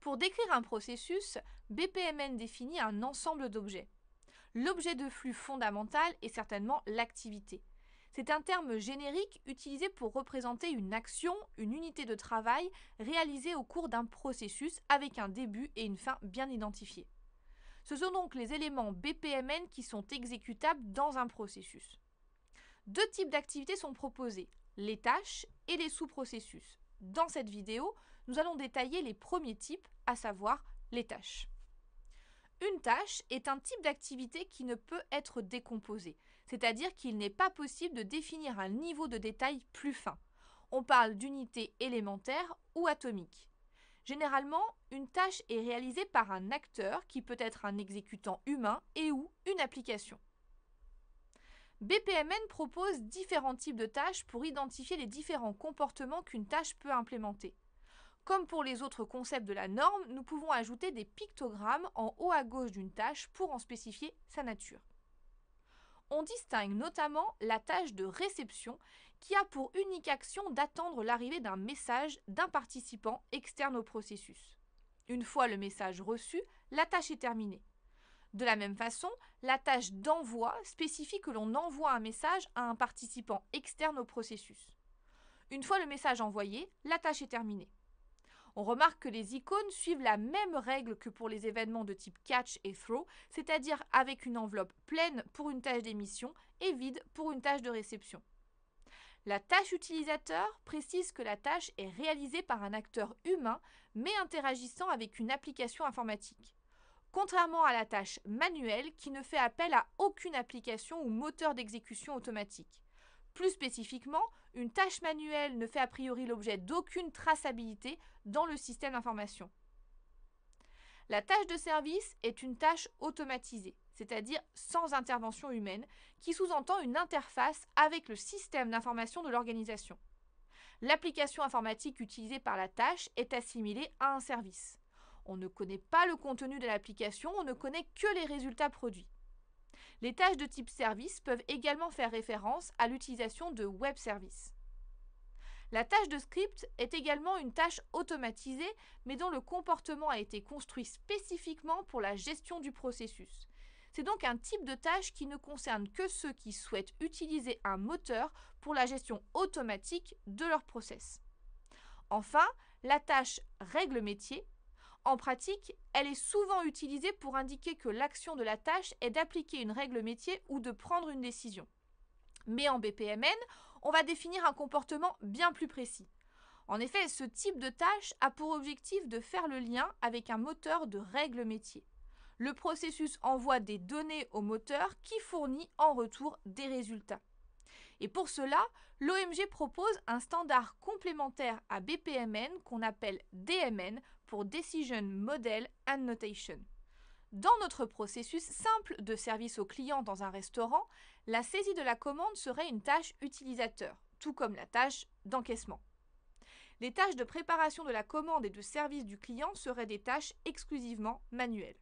Pour décrire un processus, BPMN définit un ensemble d'objets. L'objet de flux fondamental est certainement l'activité. C'est un terme générique utilisé pour représenter une action, une unité de travail réalisée au cours d'un processus avec un début et une fin bien identifiés. Ce sont donc les éléments BPMN qui sont exécutables dans un processus. Deux types d'activités sont proposés, les tâches et les sous-processus. Dans cette vidéo, nous allons détailler les premiers types, à savoir les tâches. Une tâche est un type d'activité qui ne peut être décomposé, c'est-à-dire qu'il n'est pas possible de définir un niveau de détail plus fin. On parle d'unité élémentaire ou atomique. Généralement, une tâche est réalisée par un acteur qui peut être un exécutant humain et ou une application. BPMN propose différents types de tâches pour identifier les différents comportements qu'une tâche peut implémenter. Comme pour les autres concepts de la norme, nous pouvons ajouter des pictogrammes en haut à gauche d'une tâche pour en spécifier sa nature. On distingue notamment la tâche de réception qui a pour unique action d'attendre l'arrivée d'un message d'un participant externe au processus. Une fois le message reçu, la tâche est terminée. De la même façon, la tâche d'envoi spécifie que l'on envoie un message à un participant externe au processus. Une fois le message envoyé, la tâche est terminée. On remarque que les icônes suivent la même règle que pour les événements de type catch et throw, c'est-à-dire avec une enveloppe pleine pour une tâche d'émission et vide pour une tâche de réception. La tâche utilisateur précise que la tâche est réalisée par un acteur humain mais interagissant avec une application informatique. Contrairement à la tâche manuelle qui ne fait appel à aucune application ou moteur d'exécution automatique. Plus spécifiquement, une tâche manuelle ne fait a priori l'objet d'aucune traçabilité dans le système d'information. La tâche de service est une tâche automatisée, c'est-à-dire sans intervention humaine, qui sous-entend une interface avec le système d'information de l'organisation. L'application informatique utilisée par la tâche est assimilée à un service. On ne connaît pas le contenu de l'application, on ne connaît que les résultats produits. Les tâches de type service peuvent également faire référence à l'utilisation de web services. La tâche de script est également une tâche automatisée, mais dont le comportement a été construit spécifiquement pour la gestion du processus. C'est donc un type de tâche qui ne concerne que ceux qui souhaitent utiliser un moteur pour la gestion automatique de leur process. Enfin, la tâche règle métier. En pratique, elle est souvent utilisée pour indiquer que l'action de la tâche est d'appliquer une règle métier ou de prendre une décision. Mais en BPMN, on va définir un comportement bien plus précis. En effet, ce type de tâche a pour objectif de faire le lien avec un moteur de règle métier. Le processus envoie des données au moteur qui fournit en retour des résultats. Et pour cela, l'OMG propose un standard complémentaire à BPMN qu'on appelle DMN pour Decision Model and Notation. Dans notre processus simple de service au client dans un restaurant, la saisie de la commande serait une tâche utilisateur, tout comme la tâche d'encaissement. Les tâches de préparation de la commande et de service du client seraient des tâches exclusivement manuelles.